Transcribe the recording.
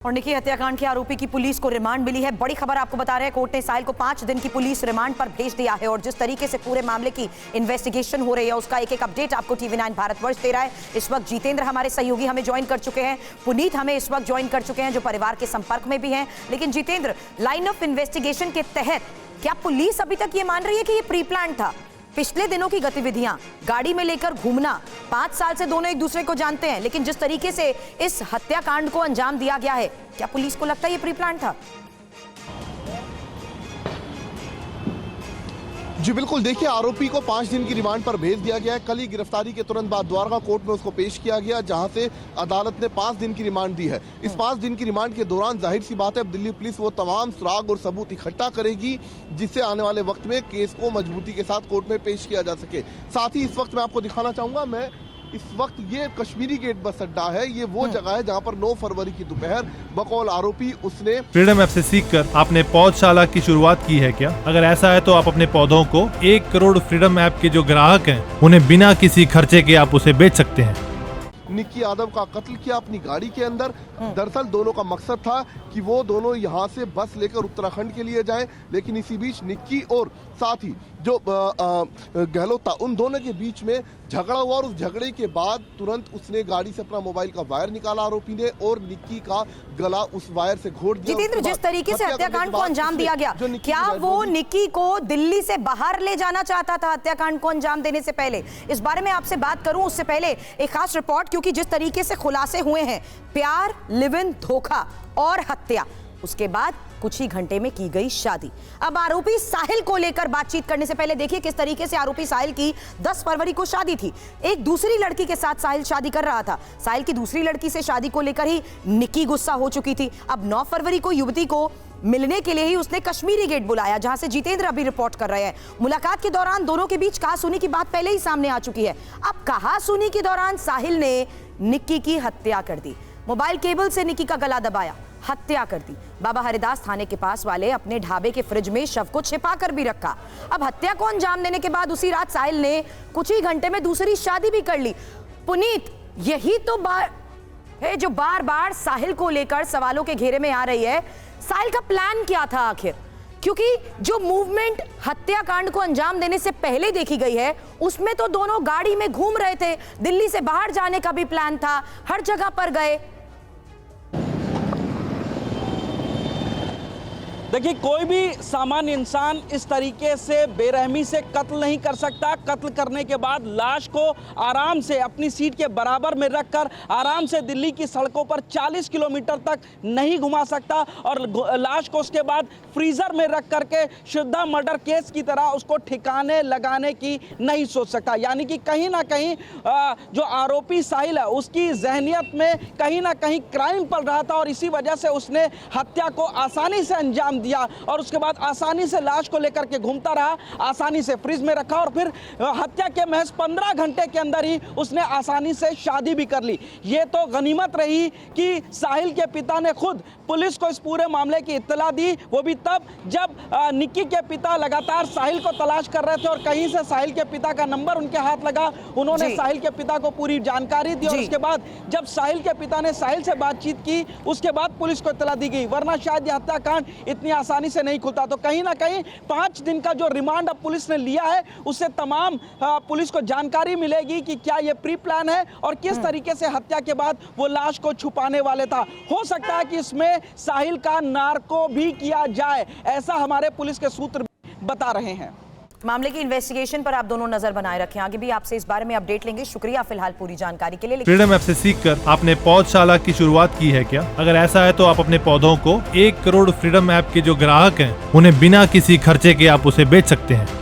और निकी हत्याकांड के आरोपी की पुलिस को रिमांड मिली है। बड़ी खबर आपको बता रहे हैं, कोर्ट ने साहिल को 5 दिन की पुलिस रिमांड पर भेज दिया है और जिस तरीके से पूरे मामले की इन्वेस्टिगेशन हो रही है उसका एक एक अपडेट आपको TV9 भारतवर्ष दे रहा है। इस वक्त जितेंद्र हमारे सहयोगी हमें ज्वाइन कर चुके हैं, पुनीत हमें इस वक्त ज्वाइन कर चुके हैं जो परिवार के संपर्क में भी हैं। लेकिन जितेंद्र, लाइन ऑफ इन्वेस्टिगेशन के तहत क्या पुलिस अभी तक ये मान रही है कि ये प्री प्लान था? पिछले दिनों की गतिविधियां, गाड़ी में लेकर घूमना, 5 साल से दोनों एक दूसरे को जानते हैं, लेकिन जिस तरीके से इस हत्याकांड को अंजाम दिया गया है, क्या पुलिस को लगता है ये प्री प्लान था? जी बिल्कुल, देखिए आरोपी को 5 दिन की रिमांड पर भेज दिया गया है। कल ही गिरफ्तारी के तुरंत बाद द्वारका कोर्ट में उसको पेश किया गया, जहां से अदालत ने 5 दिन की रिमांड दी है। इस 5 दिन की रिमांड के दौरान जाहिर सी बात है अब दिल्ली पुलिस वो तमाम सुराग और सबूत इकट्ठा करेगी जिससे आने वाले वक्त में केस को मजबूती के साथ कोर्ट में पेश किया जा सके। साथ ही इस वक्त मैं आपको दिखाना चाहूंगा, मैं इस वक्त ये कश्मीरी गेट बस अड्डा है, ये वो जगह है जहां पर 9 फरवरी की दोपहर बकौल आरोपी उसने फ्रीडम ऐप से सीखकर आपने पौधशाला की शुरुआत की है क्या? अगर ऐसा है तो आप अपने पौधों को 1 करोड़ फ्रीडम ऐप के जो ग्राहक हैं उन्हें बिना किसी खर्चे के आप उसे बेच सकते हैं। निक्की यादव का कत्ल किया अपनी गाड़ी के अंदर। दरअसल दोनों का मकसद था कि वो दोनों यहाँ से बस लेकर उत्तराखंड के लिए जाएं, लेकिन इसी बीच निक्की और साथ ही जो गहलोत था उन दोनों के बीच में झगड़ा हुआ और उस झगड़े के बाद तुरंत उसने गाड़ी से अपना मोबाइल का वायर निकाला आरोपी ने और निक्की का गला उस वायर से घोट दिया। जितेंद्र, जिस तरीके से हत्याकांड को अंजाम दिया गया, क्या वो निक्की को दिल्ली से बाहर ले जाना चाहता था हत्याकांड को अंजाम देने से पहले? इस बारे में आपसे बात करूं उससे पहले एक खास रिपोर्ट, क्योंकि जिस तरीके से खुलासे हुए हैं, प्यार, लिव इन, धोखा और हत्या, उसके बाद कुछ ही घंटे में की गई शादी। अब आरोपी साहिल को लेकर बातचीत करने से पहले देखिए किस तरीके से आरोपी साहिल की 10 फरवरी को शादी थी। एक दूसरी लड़की के साथ साहिल शादी कर रहा था। साहिल की दूसरी लड़की से शादी को लेकर ही निक्की गुस्सा हो चुकी थी। अब 9 फरवरी को युवती को मिलने के लिए ही उसने कश्मीरी गेट बुलाया, जहां से जितेंद्र अभी रिपोर्ट कर रहे हैं। मुलाकात के दौरान दोनों के बीच कहासुनी की बात पहले ही सामने आ चुकी है। अब कहासुनी के दौरान साहिल ने निक्की की हत्या कर दी, मोबाइल केबल से निक्की का गला दबाया, हत्या कर दी। बाबा हरिदास थाने के पास वाले अपने ढाबे के फ्रिज में शव को छिपा कर भी रखा। अब हत्या को अंजाम देने के बाद उसी रात साहिल ने कुछ ही घंटे में दूसरी शादी भी कर ली। पुनीत, यही तो बात है जो बार बार साहिल को लेकर सवालों के घेरे में आ रही है। साहिल का प्लान क्या था आखिर? क्योंकि जो मूवमेंट हत्याकांड को अंजाम देने से पहले देखी गई है उसमें तो दोनों गाड़ी में घूम रहे थे, दिल्ली से बाहर जाने का भी प्लान था, हर जगह पर गए। देखिए, कोई भी सामान्य इंसान इस तरीके से बेरहमी से कत्ल नहीं कर सकता। कत्ल करने के बाद लाश को आराम से अपनी सीट के बराबर में रखकर आराम से दिल्ली की सड़कों पर 40 किलोमीटर तक नहीं घुमा सकता और लाश को उसके बाद फ्रीजर में रख करके शुद्धा मर्डर केस की तरह उसको ठिकाने लगाने की नहीं सोच सकता। यानी कि कहीं ना कहीं जो आरोपी साहिल है उसकी जहनियत में कहीं ना कहीं क्राइम पल रहा था और इसी वजह से उसने हत्या को आसानी से अंजाम दिया और उसके बाद आसानी से लाश को लेकर के घूमता रहा, आसानी से फ्रिज में रखा और फिर हत्या के महज 15 घंटे के अंदर ही उसने आसानी से शादी भी कर ली। ये तो गनीमत रही कि साहिल के पिता ने खुद पुलिस को इस पूरे मामले की इत्तला दी, वो भी तब जब निक्की के पिता लगातार साहिल को तलाश कर रहे थे और कहीं से साहिल के पिता का नंबर उनके हाथ लगा। उन्होंने साहिल के पिता को पूरी जानकारी दी और उसके बाद जब साहिल के पिता ने साहिल से बातचीत की उसके बाद पुलिस को इत्तला दी गई, वरना शायद यह हत्याकांड इतनी आसानी से नहीं खुलता। तो कहीं ना कहीं 5 दिन का जो रिमांड अब पुलिस ने लिया है उससे तमाम पुलिस को जानकारी मिलेगी कि क्या ये प्री प्लान है और किस तरीके से हत्या के बाद वो लाश को छुपाने वाले था। हो सकता है कि इसमें साहिल का नार्को भी किया जाए, ऐसा हमारे पुलिस के सूत्र बता रहे हैं। मामले की इन्वेस्टिगेशन पर आप दोनों नजर बनाए रखें, आगे भी आपसे इस बारे में अपडेट लेंगे। शुक्रिया फिलहाल पूरी जानकारी के लिए। फ्रीडम ऐप से सीखकर आपने पौधशाला की शुरुआत की है क्या? अगर ऐसा है तो आप अपने पौधों को 1 करोड़ फ्रीडम ऐप के जो ग्राहक हैं उन्हें बिना किसी खर्चे के आप उसे बेच सकते हैं।